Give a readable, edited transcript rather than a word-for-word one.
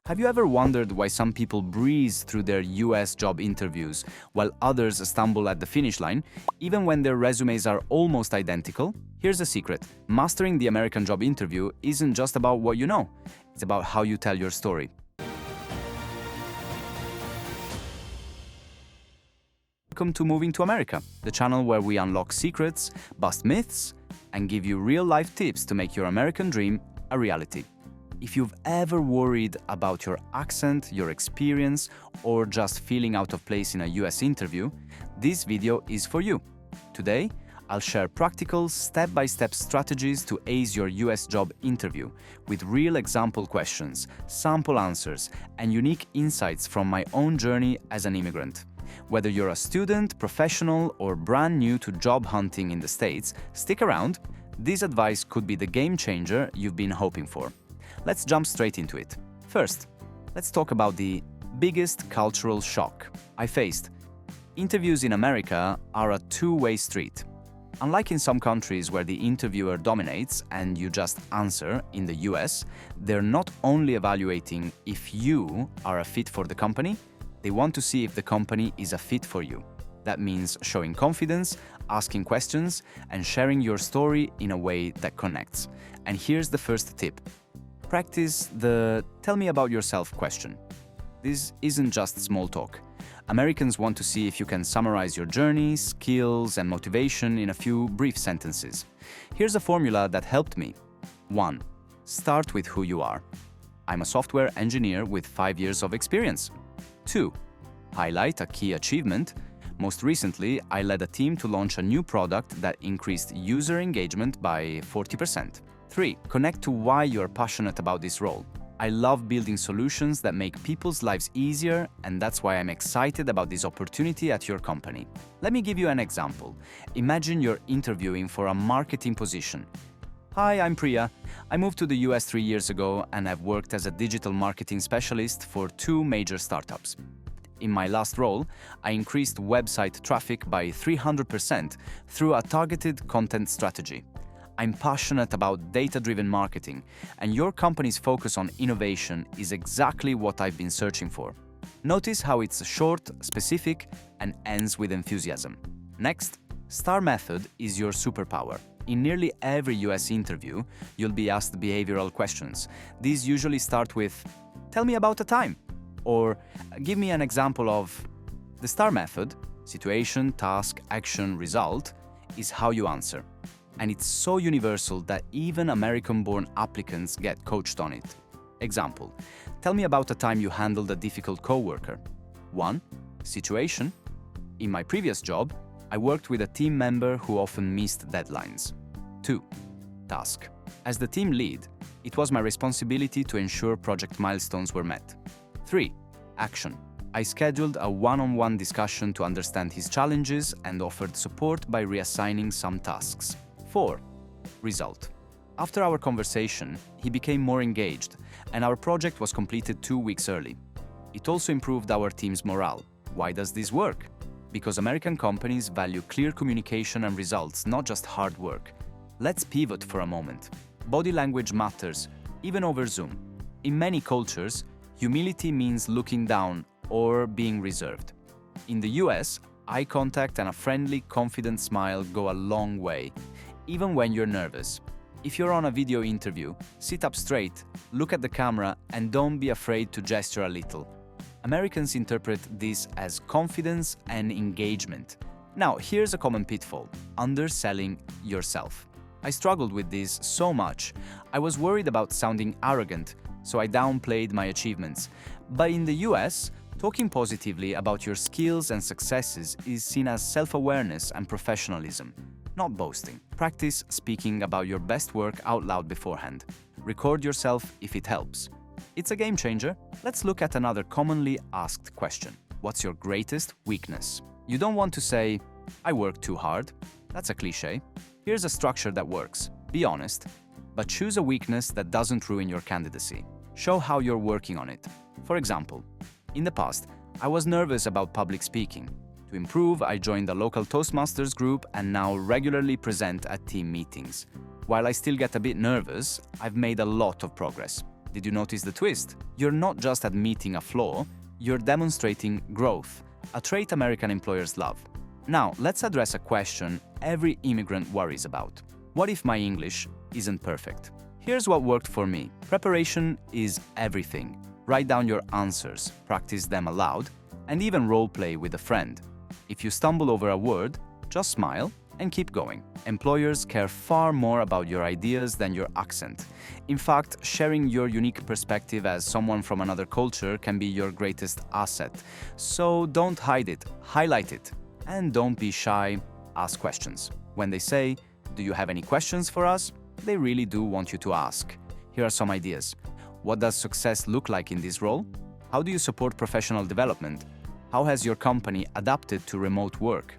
Have you ever wondered why some people breeze through their US job interviews while others stumble at the finish line, even when their resumes are almost identical? Here's a secret. Mastering the American job interview isn't just about what you know, it's about how you tell your story. Welcome to Moving to America, the channel where we unlock secrets, bust myths, and give you real-life tips to make your American dream a reality. If you've ever worried about your accent, your experience, or just feeling out of place in a US interview, this video is for you. Today, I'll share practical, step-by-step strategies to ace your US job interview with real example questions, sample answers, and unique insights from my own journey as an immigrant. Whether you're a student, professional, or brand new to job hunting in the States, stick around. This advice could be the game changer you've been hoping for. Let's jump straight into it. First, let's talk about the biggest cultural shock I faced. Interviews in America are a two-way street. Unlike in some countries where the interviewer dominates and you just answer, in the US, they're not only evaluating if you are a fit for the company, they want to see if the company is a fit for you. That means showing confidence, asking questions, and sharing your story in a way that connects. And here's the first tip. Practice the "tell me about yourself" question. This isn't just small talk. Americans want to see if you can summarize your journey, skills, and motivation in a few brief sentences. Here's a formula that helped me. 1. Start with who you are. I'm a software engineer with 5 years of experience. 2. Highlight a key achievement. Most recently, I led a team to launch a new product that increased user engagement by 40%. 3. Connect to why you're passionate about this role. I love building solutions that make people's lives easier, and that's why I'm excited about this opportunity at your company. Let me give you an example. Imagine you're interviewing for a marketing position. Hi, I'm Priya. I moved to the US 3 years ago and I've worked as a digital marketing specialist for 2 major startups. In my last role, I increased website traffic by 300% through a targeted content strategy. I'm passionate about data-driven marketing, and your company's focus on innovation is exactly what I've been searching for. Notice how it's short, specific, and ends with enthusiasm. Next, STAR method is your superpower. In nearly every US interview, you'll be asked behavioral questions. These usually start with, "Tell me about a time," or "Give me an example of." The STAR method, situation, task, action, result, is how you answer. And it's so universal that even American-born applicants get coached on it. Example, tell me about a time you handled a difficult coworker. 1. Situation. In my previous job, I worked with a team member who often missed deadlines. 2. Task. As the team lead, it was my responsibility to ensure project milestones were met. 3. Action. I scheduled a one-on-one discussion to understand his challenges and offered support by reassigning some tasks. 4. Result. After our conversation, he became more engaged, and our project was completed 2 weeks early. It also improved our team's morale. Why does this work? Because American companies value clear communication and results, not just hard work. Let's pivot for a moment. Body language matters, even over Zoom. In many cultures, humility means looking down or being reserved. In the US, eye contact and a friendly, confident smile go a long way, even when you're nervous. If you're on a video interview, sit up straight, look at the camera, and don't be afraid to gesture a little. Americans interpret this as confidence and engagement. Now, here's a common pitfall: underselling yourself. I struggled with this so much. I was worried about sounding arrogant, so I downplayed my achievements. But in the US, talking positively about your skills and successes is seen as self-awareness and professionalism, not boasting. Practice speaking about your best work out loud beforehand. Record yourself if it helps. It's a game changer. Let's look at another commonly asked question. What's your greatest weakness? You don't want to say, "I work too hard." That's a cliche. Here's a structure that works. Be honest, but choose a weakness that doesn't ruin your candidacy. Show how you're working on it. For example, in the past, I was nervous about public speaking. To improve, I joined a local Toastmasters group and now regularly present at team meetings. While I still get a bit nervous, I've made a lot of progress. Did you notice the twist? You're not just admitting a flaw, you're demonstrating growth, a trait American employers love. Now, let's address a question every immigrant worries about. What if my English isn't perfect? Here's what worked for me. Preparation is everything. Write down your answers, practice them aloud, and even role-play with a friend. If you stumble over a word, just smile and keep going. Employers care far more about your ideas than your accent. In fact, sharing your unique perspective as someone from another culture can be your greatest asset. So don't hide it, highlight it. And don't be shy, ask questions. When they say, "Do you have any questions for us?" they really do want you to ask. Here are some ideas. What does success look like in this role? How do you support professional development? How has your company adapted to remote work?